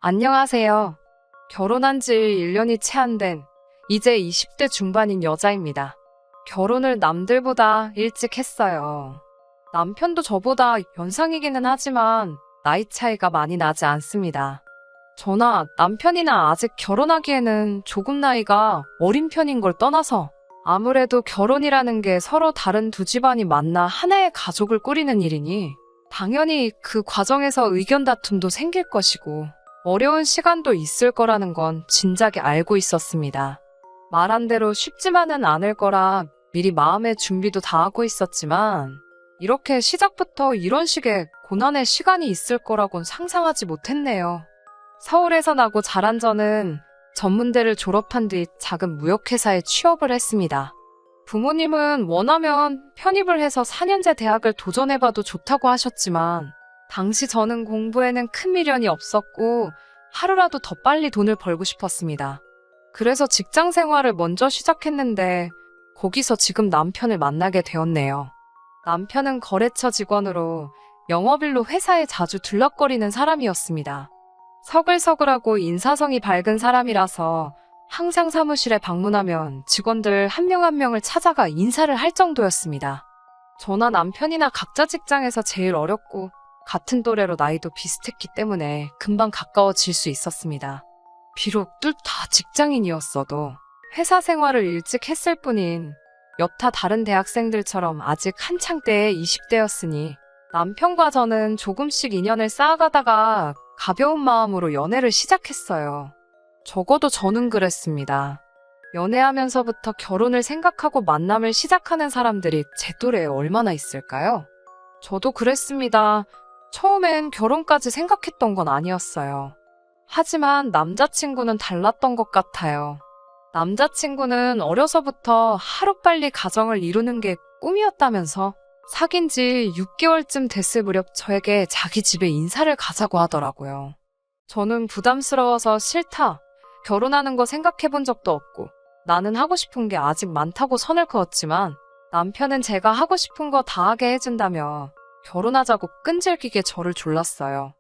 안녕하세요. 결혼한 지 1년이 채 안 된 이제 20대 중반인 여자입니다. 결혼을 남들보다 일찍 했어요. 남편도 저보다 연상이기는 하지만 나이 차이가 많이 나지 않습니다. 저나 남편이나 아직 결혼하기에는 조금 나이가 어린 편인 걸 떠나서 아무래도 결혼이라는 게 서로 다른 두 집안이 만나 하나의 가족을 꾸리는 일이니 당연히 그 과정에서 의견 다툼도 생길 것이고 어려운 시간도 있을 거라는 건 진작에 알고 있었습니다. 말한 대로 쉽지만은 않을 거라 미리 마음의 준비도 다 하고 있었지만 이렇게 시작부터 이런 식의 고난의 시간이 있을 거라곤 상상하지 못했네요. 서울에서 나고 자란 저는 전문대를 졸업한 뒤 작은 무역회사에 취업을 했습니다. 부모님은 원하면 편입을 해서 4년제 대학을 도전해봐도 좋다고 하셨지만 당시 저는 공부에는 큰 미련이 없었고 하루라도 더 빨리 돈을 벌고 싶었습니다. 그래서 직장 생활을 먼저 시작했는데 거기서 지금 남편을 만나게 되었네요. 남편은 거래처 직원으로 영업일로 회사에 자주 들락거리는 사람이었습니다. 서글서글하고 인사성이 밝은 사람이라서 항상 사무실에 방문하면 직원들 한 명 한 명을 찾아가 인사를 할 정도였습니다. 저나 남편이나 각자 직장에서 제일 어렸고 같은 또래로 나이도 비슷했기 때문에 금방 가까워질 수 있었습니다. 비록 둘 다 직장인이었어도 회사 생활을 일찍 했을 뿐인 여타 다른 대학생들처럼 아직 한창 때의 20대였으니 남편과 저는 조금씩 인연을 쌓아가다가 가벼운 마음으로 연애를 시작했어요. 적어도 저는 그랬습니다. 연애하면서부터 결혼을 생각하고 만남을 시작하는 사람들이 제 또래에 얼마나 있을까요? 저도 그랬습니다. 처음엔 결혼까지 생각했던 건 아니었어요. 하지만 남자친구는 달랐던 것 같아요. 남자친구는 어려서부터 하루빨리 가정을 이루는 게 꿈이었다면서 사귄 지 6개월쯤 됐을 무렵 저에게 자기 집에 인사를 가자고 하더라고요. 저는 부담스러워서 싫다. 결혼하는 거 생각해 본 적도 없고 나는 하고 싶은 게 아직 많다고 선을 그었지만 남편은 제가 하고 싶은 거 다 하게 해준다며 결혼하자고 끈질기게 저를 졸랐어요.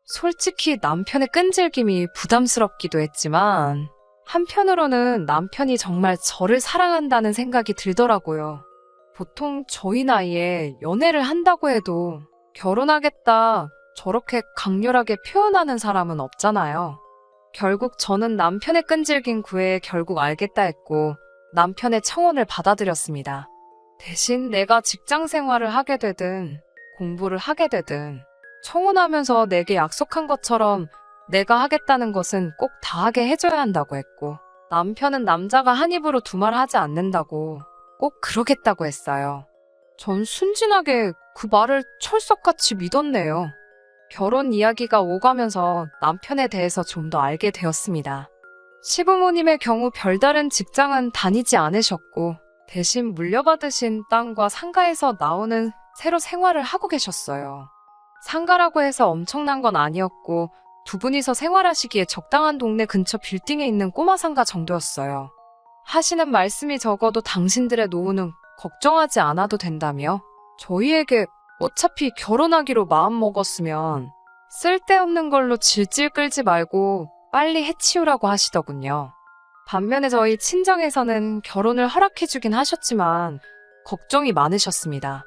솔직히 남편의 끈질김이 부담스럽기도 했지만 한편으로는 남편이 정말 저를 사랑한다는 생각이 들더라고요. 보통 저희 나이에 연애를 한다고 해도 결혼하겠다 저렇게 강렬하게 표현하는 사람은 없잖아요. 결국 저는 남편의 끈질긴 구애에 결국 알겠다 했고 남편의 청혼을 받아들였습니다. 대신 내가 직장 생활을 하게 되든 공부를 하게 되든 청혼하면서 내게 약속한 것처럼 내가 하겠다는 것은 꼭 다 하게 해줘야 한다고 했고 남편은 남자가 한 입으로 두 말 하지 않는다고 꼭 그러겠다고 했어요. 전 순진하게 그 말을 철석같이 믿었네요. 결혼 이야기가 오가면서 남편에 대해서 좀 더 알게 되었습니다. 시부모님의 경우 별다른 직장은 다니지 않으셨고 대신 물려받으신 땅과 상가에서 나오는 새로 생활을 하고 계셨어요. 상가라고 해서 엄청난 건 아니었고 두 분이서 생활하시기에 적당한 동네 근처 빌딩에 있는 꼬마 상가 정도였어요. 하시는 말씀이 적어도 당신들의 노후는 걱정하지 않아도 된다며 저희에게 어차피 결혼하기로 마음먹었으면 쓸데없는 걸로 질질 끌지 말고 빨리 해치우라고 하시더군요. 반면에 저희 친정에서는 결혼을 허락해주긴 하셨지만 걱정이 많으셨습니다.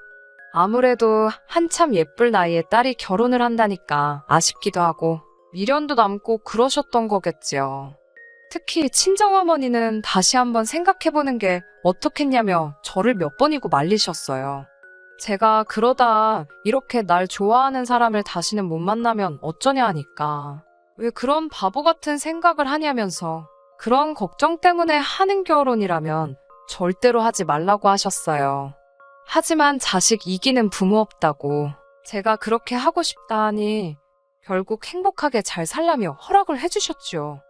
아무래도 한참 예쁠 나이에 딸이 결혼을 한다니까 아쉽기도 하고 미련도 남고 그러셨던 거겠지요. 특히 친정어머니는 다시 한번 생각해보는 게 어떻겠냐며 저를 몇 번이고 말리셨어요. 제가 그러다 이렇게 날 좋아하는 사람을 다시는 못 만나면 어쩌냐 하니까 왜 그런 바보 같은 생각을 하냐면서 그런 걱정 때문에 하는 결혼이라면 절대로 하지 말라고 하셨어요. 하지만 자식 이기는 부모 없다고 제가 그렇게 하고 싶다 하니 결국 행복하게 잘 살라며 허락을 해주셨죠.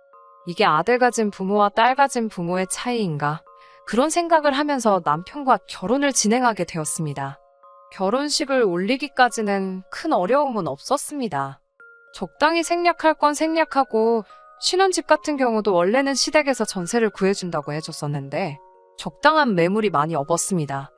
이게 아들 가진 부모와 딸 가진 부모의 차이인가? 그런 생각을 하면서 남편과 결혼을 진행하게 되었습니다. 결혼식을 올리기까지는 큰 어려움은 없었습니다. 적당히 생략할 건 생략하고 신혼집 같은 경우도 원래는 시댁에서 전세를 구해준다고 해줬었는데 적당한 매물이 많이 없었습니다.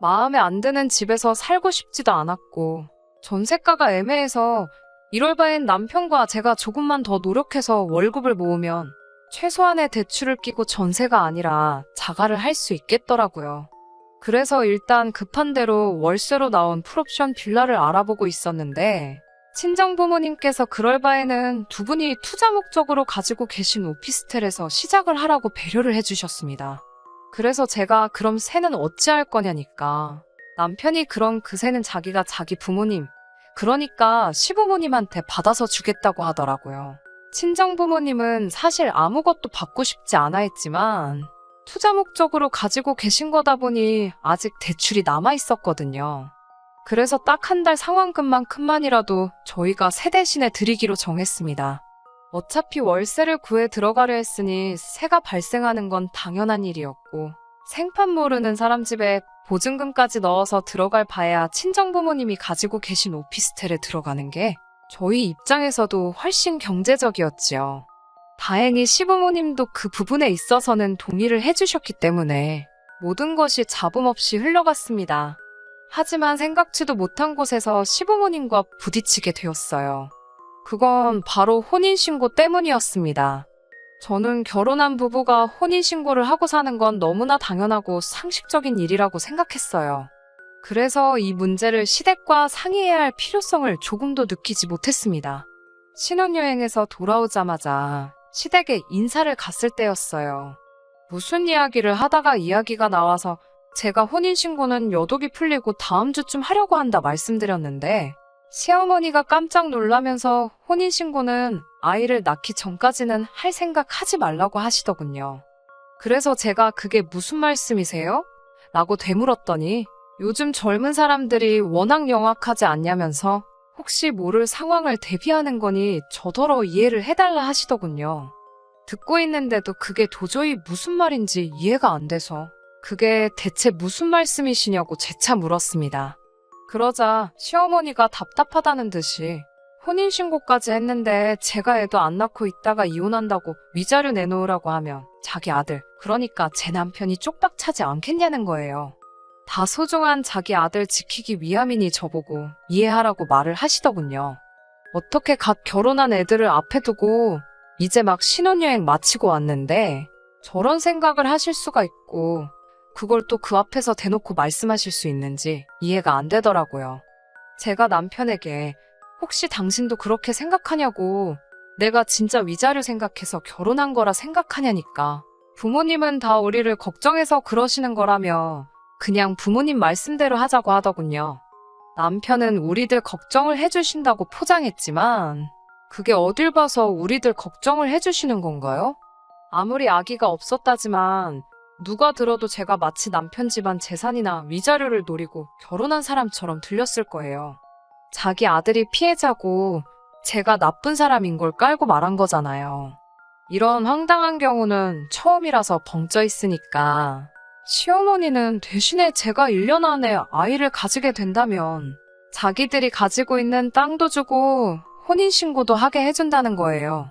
마음에 안 드는 집에서 살고 싶지도 않았고 전세가가 애매해서 이럴 바엔 남편과 제가 조금만 더 노력해서 월급을 모으면 최소한의 대출을 끼고 전세가 아니라 자가를 할 수 있겠더라고요. 그래서 일단 급한 대로 월세로 나온 풀옵션 빌라를 알아보고 있었는데 친정 부모님께서 그럴 바에는 두 분이 투자 목적으로 가지고 계신 오피스텔에서 시작을 하라고 배려를 해주셨습니다. 그래서 제가 그럼 세는 어찌할 거냐니까 남편이 그럼 그 세는 자기가 자기 부모님, 그러니까 시부모님한테 받아서 주겠다고 하더라고요. 친정 부모님은 사실 아무것도 받고 싶지 않아 했지만 투자 목적으로 가지고 계신 거다 보니 아직 대출이 남아 있었거든요. 그래서 딱 한 달 상환금만큼만이라도 저희가 세 대신에 드리기로 정했습니다. 어차피 월세를 구해 들어가려 했으니 세가 발생하는 건 당연한 일이었고 생판 모르는 사람 집에 보증금까지 넣어서 들어갈 바에야 친정 부모님이 가지고 계신 오피스텔에 들어가는 게 저희 입장에서도 훨씬 경제적이었지요. 다행히 시부모님도 그 부분에 있어서는 동의를 해주셨기 때문에 모든 것이 잡음 없이 흘러갔습니다. 하지만 생각지도 못한 곳에서 시부모님과 부딪히게 되었어요. 그건 바로 혼인신고 때문이었습니다. 저는 결혼한 부부가 혼인신고를 하고 사는 건 너무나 당연하고 상식적인 일이라고 생각했어요. 그래서 이 문제를 시댁과 상의해야 할 필요성을 조금도 느끼지 못했습니다. 신혼여행에서 돌아오자마자 시댁에 인사를 갔을 때였어요. 무슨 이야기를 하다가 이야기가 나와서 제가 혼인신고는 여독이 풀리고 다음 주쯤 하려고 한다 말씀드렸는데 시어머니가 깜짝 놀라면서 혼인신고는 아이를 낳기 전까지는 할 생각 하지 말라고 하시더군요. 그래서 제가 그게 무슨 말씀이세요? 라고 되물었더니 요즘 젊은 사람들이 워낙 영악하지 않냐면서 혹시 모를 상황을 대비하는 거니 저더러 이해를 해달라 하시더군요. 듣고 있는데도 그게 도저히 무슨 말인지 이해가 안 돼서 그게 대체 무슨 말씀이시냐고 재차 물었습니다. 그러자 시어머니가 답답하다는 듯이 혼인신고까지 했는데 제가 애도 안 낳고 있다가 이혼한다고 위자료 내놓으라고 하면 자기 아들, 그러니까 제 남편이 쪽박 차지 않겠냐는 거예요. 다 소중한 자기 아들 지키기 위함이니 저보고 이해하라고 말을 하시더군요. 어떻게 갓 결혼한 애들을 앞에 두고 이제 막 신혼여행 마치고 왔는데 저런 생각을 하실 수가 있고 그걸 또 그 앞에서 대놓고 말씀하실 수 있는지 이해가 안 되더라고요. 제가 남편에게 혹시 당신도 그렇게 생각하냐고 내가 진짜 위자료 생각해서 결혼한 거라 생각하냐니까 부모님은 다 우리를 걱정해서 그러시는 거라며 그냥 부모님 말씀대로 하자고 하더군요. 남편은 우리들 걱정을 해주신다고 포장했지만 그게 어딜 봐서 우리들 걱정을 해주시는 건가요? 아무리 아기가 없었다지만 누가 들어도 제가 마치 남편 집안 재산이나 위자료를 노리고 결혼한 사람처럼 들렸을 거예요. 자기 아들이 피해자고 제가 나쁜 사람인 걸 깔고 말한 거잖아요. 이런 황당한 경우는 처음이라서 벙쪄 있으니까 시어머니는 대신에 제가 1년 안에 아이를 가지게 된다면 자기들이 가지고 있는 땅도 주고 혼인신고도 하게 해준다는 거예요.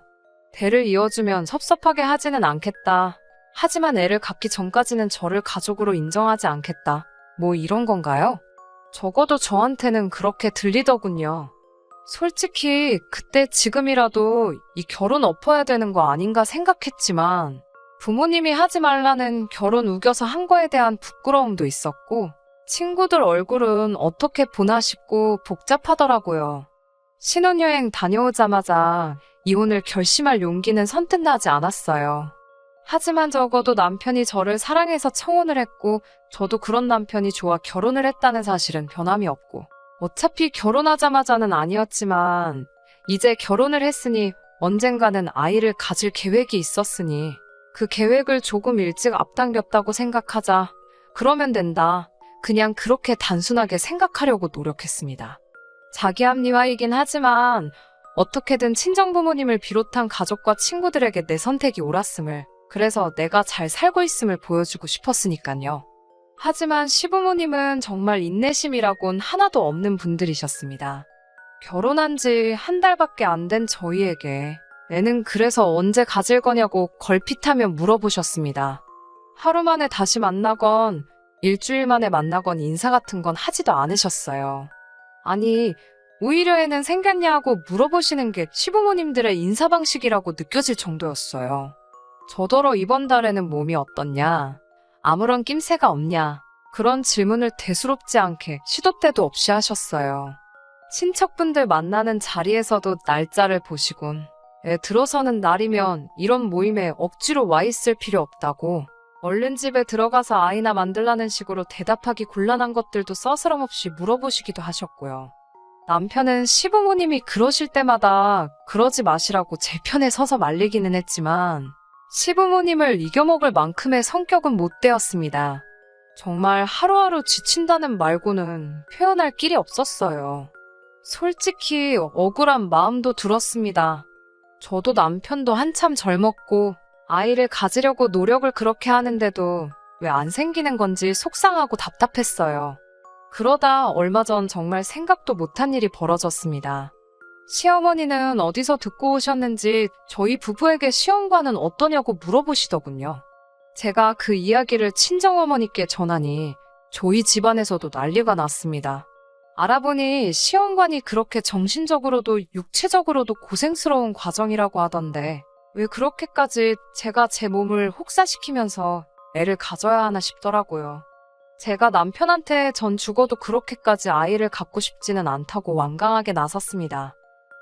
대를 이어주면 섭섭하게 하지는 않겠다. 하지만 애를 갖기 전까지는 저를 가족으로 인정하지 않겠다. 뭐 이런 건가요? 적어도 저한테는 그렇게 들리더군요. 솔직히 그때 지금이라도 이 결혼 엎어야 되는 거 아닌가 생각했지만 부모님이 하지 말라는 결혼 우겨서 한 거에 대한 부끄러움도 있었고 친구들 얼굴은 어떻게 보나 싶고 복잡하더라고요. 신혼여행 다녀오자마자 이혼을 결심할 용기는 선뜻 나지 않았어요. 하지만 적어도 남편이 저를 사랑해서 청혼을 했고 저도 그런 남편이 좋아 결혼을 했다는 사실은 변함이 없고 어차피 결혼하자마자는 아니었지만 이제 결혼을 했으니 언젠가는 아이를 가질 계획이 있었으니 그 계획을 조금 일찍 앞당겼다고 생각하자. 그러면 된다. 그냥 그렇게 단순하게 생각하려고 노력했습니다. 자기 합리화이긴 하지만 어떻게든 친정부모님을 비롯한 가족과 친구들에게 내 선택이 옳았음을, 그래서 내가 잘 살고 있음을 보여주고 싶었으니까요. 하지만 시부모님은 정말 인내심이라곤 하나도 없는 분들이셨습니다. 결혼한 지 한 달밖에 안 된 저희에게 애는 그래서 언제 가질 거냐고 걸핏하며 물어보셨습니다. 하루 만에 다시 만나건 일주일 만에 만나건 인사 같은 건 하지도 않으셨어요. 아니, 오히려 애는 생겼냐고 물어보시는 게 시부모님들의 인사 방식이라고 느껴질 정도였어요. 저더러 이번 달에는 몸이 어떻냐? 아무런 낌새가 없냐? 그런 질문을 대수롭지 않게 시도 때도 없이 하셨어요. 친척분들 만나는 자리에서도 날짜를 보시곤 애 들어서는 날이면 이런 모임에 억지로 와 있을 필요 없다고 얼른 집에 들어가서 아이나 만들라는 식으로 대답하기 곤란한 것들도 서스럼없이 물어보시기도 하셨고요. 남편은 시부모님이 그러실 때마다 그러지 마시라고 제 편에 서서 말리기는 했지만 시부모님을 이겨먹을 만큼의 성격은 못 되었습니다. 정말 하루하루 지친다는 말고는 표현할 길이 없었어요. 솔직히 억울한 마음도 들었습니다. 저도 남편도 한참 젊었고 아이를 가지려고 노력을 그렇게 하는데도 왜 안 생기는 건지 속상하고 답답했어요. 그러다 얼마 전 정말 생각도 못한 일이 벌어졌습니다. 시어머니는 어디서 듣고 오셨는지 저희 부부에게 시험관은 어떠냐고 물어보시더군요. 제가 그 이야기를 친정어머니께 전하니 저희 집안에서도 난리가 났습니다. 알아보니 시험관이 그렇게 정신적으로도 육체적으로도 고생스러운 과정이라고 하던데 왜 그렇게까지 제가 제 몸을 혹사시키면서 애를 가져야 하나 싶더라고요. 제가 남편한테 전 죽어도 그렇게까지 아이를 갖고 싶지는 않다고 완강하게 나섰습니다.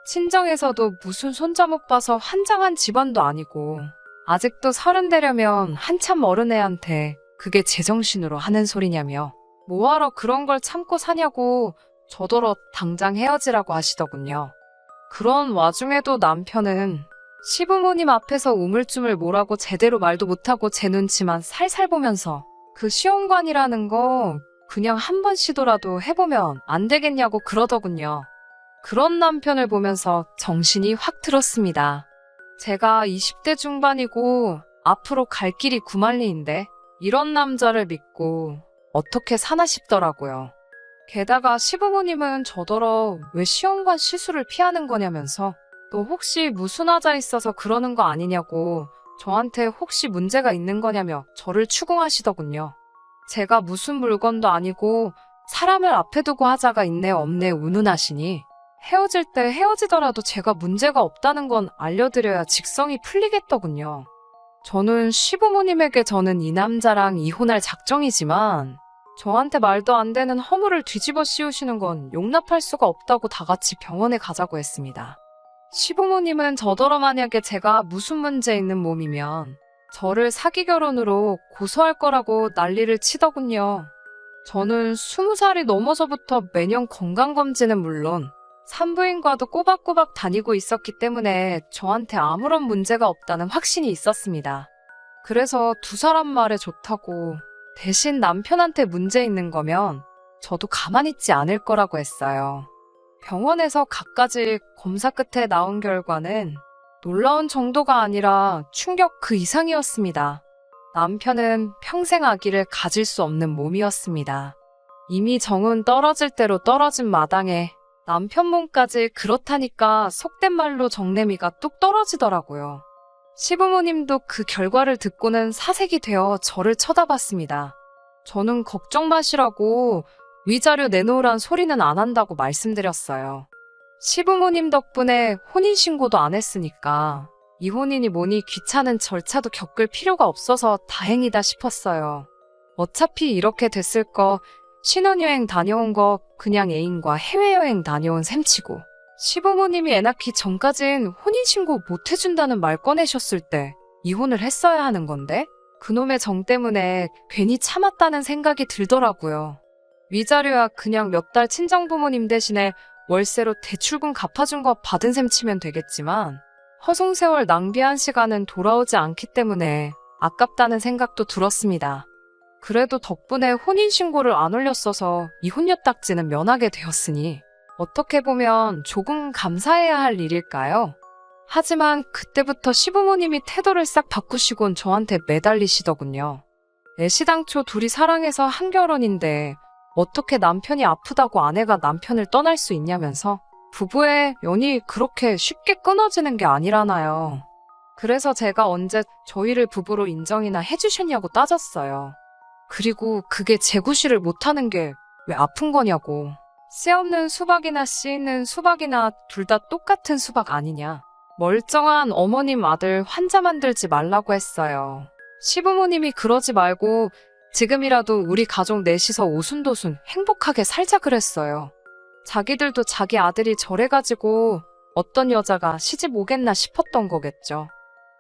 친정에서도 무슨 손자 못 봐서 환장한 집안도 아니고 아직도 30 되려면 한참 어른 애한테 그게 제정신으로 하는 소리냐며 뭐하러 그런 걸 참고 사냐고 저더러 당장 헤어지라고 하시더군요. 그런 와중에도 남편은 시부모님 앞에서 우물쭈물 뭐라고 제대로 말도 못하고 제 눈치만 살살 보면서 그 시험관이라는 거 그냥 한 번 시도라도 해보면 안 되겠냐고 그러더군요. 그런 남편을 보면서 정신이 확 들었습니다. 제가 20대 중반이고 앞으로 갈 길이 구만리인데 이런 남자를 믿고 어떻게 사나 싶더라고요. 게다가 시부모님은 저더러 왜 시험관 시술을 피하는 거냐면서 또 혹시 무슨 하자 있어서 그러는 거 아니냐고 저한테 혹시 문제가 있는 거냐며 저를 추궁하시더군요. 제가 무슨 물건도 아니고 사람을 앞에 두고 하자가 있네 없네 운운하시니 헤어질 때 헤어지더라도 제가 문제가 없다는 건 알려드려야 직성이 풀리겠더군요. 저는 시부모님에게 저는 이 남자랑 이혼할 작정이지만 저한테 말도 안 되는 허물을 뒤집어 씌우시는 건 용납할 수가 없다고 다 같이 병원에 가자고 했습니다. 시부모님은 저더러 만약에 제가 무슨 문제 있는 몸이면 저를 사기 결혼으로 고소할 거라고 난리를 치더군요. 저는 20살이 넘어서부터 매년 건강검진은 물론 산부인과도 꼬박꼬박 다니고 있었기 때문에 저한테 아무런 문제가 없다는 확신이 있었습니다. 그래서 두 사람 말에 좋다고 대신 남편한테 문제 있는 거면 저도 가만히 있지 않을 거라고 했어요. 병원에서 갖가지 검사 끝에 나온 결과는 놀라운 정도가 아니라 충격 그 이상이었습니다. 남편은 평생 아기를 가질 수 없는 몸이었습니다. 이미 정은 떨어질 대로 떨어진 마당에 남편 몸까지 그렇다니까 속된 말로 정내미가 뚝 떨어지더라고요. 시부모님도 그 결과를 듣고는 사색이 되어 저를 쳐다봤습니다. 저는 걱정 마시라고 위자료 내놓으란 소리는 안 한다고 말씀드렸어요. 시부모님 덕분에 혼인신고도 안 했으니까 이혼이니 뭐니 귀찮은 절차도 겪을 필요가 없어서 다행이다 싶었어요. 어차피 이렇게 됐을 거 신혼여행 다녀온 거 그냥 애인과 해외여행 다녀온 셈치고 시부모님이 애 낳기 전까진 혼인신고 못 해준다는 말 꺼내셨을 때 이혼을 했어야 하는 건데 그놈의 정 때문에 괜히 참았다는 생각이 들더라고요. 위자료야 그냥 몇 달 친정부모님 대신에 월세로 대출금 갚아준 거 받은 셈 치면 되겠지만 허송세월 낭비한 시간은 돌아오지 않기 때문에 아깝다는 생각도 들었습니다. 그래도 덕분에 혼인신고를 안 올렸어서 이혼녀 딱지는 면하게 되었으니 어떻게 보면 조금 감사해야 할 일일까요? 하지만 그때부터 시부모님이 태도를 싹 바꾸시곤 저한테 매달리시더군요. 애시당초 둘이 사랑해서 한 결혼인데 어떻게 남편이 아프다고 아내가 남편을 떠날 수 있냐면서 부부의 연이 그렇게 쉽게 끊어지는 게 아니라나요. 그래서 제가 언제 저희를 부부로 인정이나 해주셨냐고 따졌어요. 그리고 그게 재구실을 못하는 게 왜 아픈 거냐고. 씨 없는 수박이나 씨 있는 수박이나 둘 다 똑같은 수박 아니냐. 멀쩡한 어머님 아들 환자 만들지 말라고 했어요. 시부모님이 그러지 말고 지금이라도 우리 가족 넷이서 오순도순 행복하게 살자 그랬어요. 자기들도 자기 아들이 저래가지고 어떤 여자가 시집 오겠나 싶었던 거겠죠.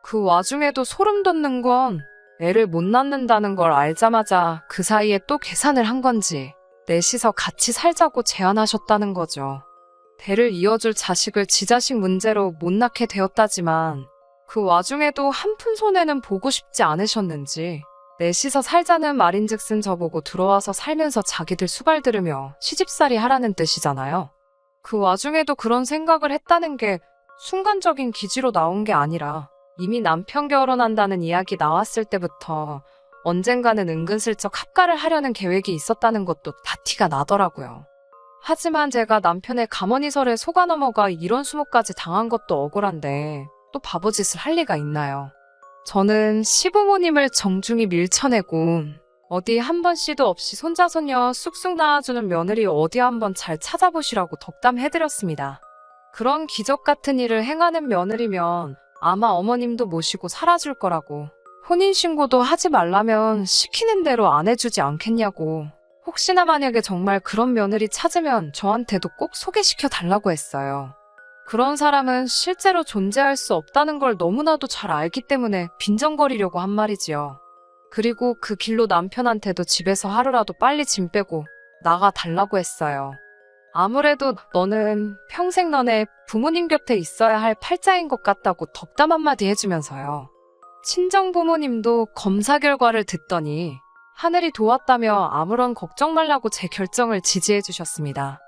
그 와중에도 소름 돋는 건 애를 못 낳는다는 걸 알자마자 그 사이에 또 계산을 한 건지 넷이서 같이 살자고 제안하셨다는 거죠. 대를 이어줄 자식을 지 자식 문제로 못 낳게 되었다지만 그 와중에도 한 푼 손해는 보고 싶지 않으셨는지 넷이서 살자는 말인즉슨 저보고 들어와서 살면서 자기들 수발 들으며 시집살이 하라는 뜻이잖아요. 그 와중에도 그런 생각을 했다는 게 순간적인 기지로 나온 게 아니라 이미 남편 결혼한다는 이야기 나왔을 때부터 언젠가는 은근슬쩍 합가를 하려는 계획이 있었다는 것도 다 티가 나더라고요. 하지만 제가 남편의 가머니설에 속아 넘어가 이런 수모까지 당한 것도 억울한데 또 바보짓을 할 리가 있나요? 저는 시부모님을 정중히 밀쳐내고 어디 한 번 씨도 없이 손자 손녀 쑥쑥 낳아주는 며느리 어디 한번 잘 찾아보시라고 덕담해드렸습니다. 그런 기적 같은 일을 행하는 며느리면 아마 어머님도 모시고 살아줄 거라고, 혼인신고도 하지 말라면 시키는 대로 안 해주지 않겠냐고, 혹시나 만약에 정말 그런 며느리 찾으면 저한테도 꼭 소개시켜 달라고 했어요. 그런 사람은 실제로 존재할 수 없다는 걸 너무나도 잘 알기 때문에 빈정거리려고 한 말이지요. 그리고 그 길로 남편한테도 집에서 하루라도 빨리 짐 빼고 나가 달라고 했어요. 아무래도 너는 평생 너네 부모님 곁에 있어야 할 팔자인 것 같다고 덕담 한마디 해주면서요. 친정 부모님도 검사 결과를 듣더니 하늘이 도왔다며 아무런 걱정 말라고 제 결정을 지지해 주셨습니다.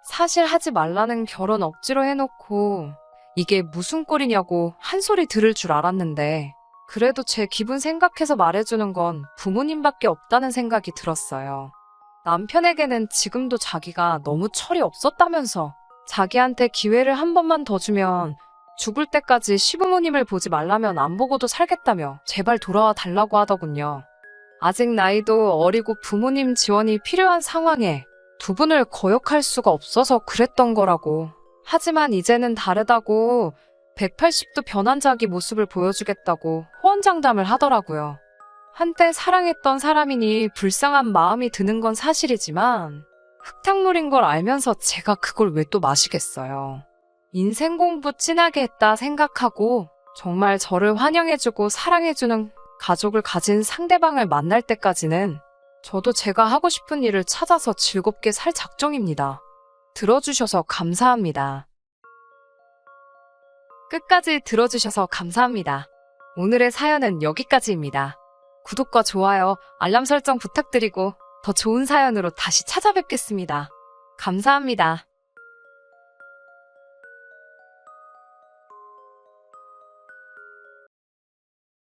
사실 하지 말라는 결혼 억지로 해놓고 이게 무슨 꼴이냐고 한 소리 들을 줄 알았는데 그래도 제 기분 생각해서 말해주는 건 부모님밖에 없다는 생각이 들었어요. 남편에게는 지금도 자기가 너무 철이 없었다면서 자기한테 기회를 한 번만 더 주면 죽을 때까지 시부모님을 보지 말라면 안 보고도 살겠다며 제발 돌아와 달라고 하더군요. 아직 나이도 어리고 부모님 지원이 필요한 상황에 두 분을 거역할 수가 없어서 그랬던 거라고. 하지만 이제는 다르다고 180도 변한 자기 모습을 보여주겠다고 호언장담을 하더라고요. 한때 사랑했던 사람이니 불쌍한 마음이 드는 건 사실이지만 흙탕물인 걸 알면서 제가 그걸 왜 또 마시겠어요. 인생 공부 진하게 했다 생각하고 정말 저를 환영해주고 사랑해주는 가족을 가진 상대방을 만날 때까지는 저도 제가 하고 싶은 일을 찾아서 즐겁게 살 작정입니다. 들어주셔서 감사합니다. 끝까지 들어주셔서 감사합니다. 오늘의 사연은 여기까지입니다. 구독과 좋아요, 알람 설정 부탁드리고 더 좋은 사연으로 다시 찾아뵙겠습니다. 감사합니다.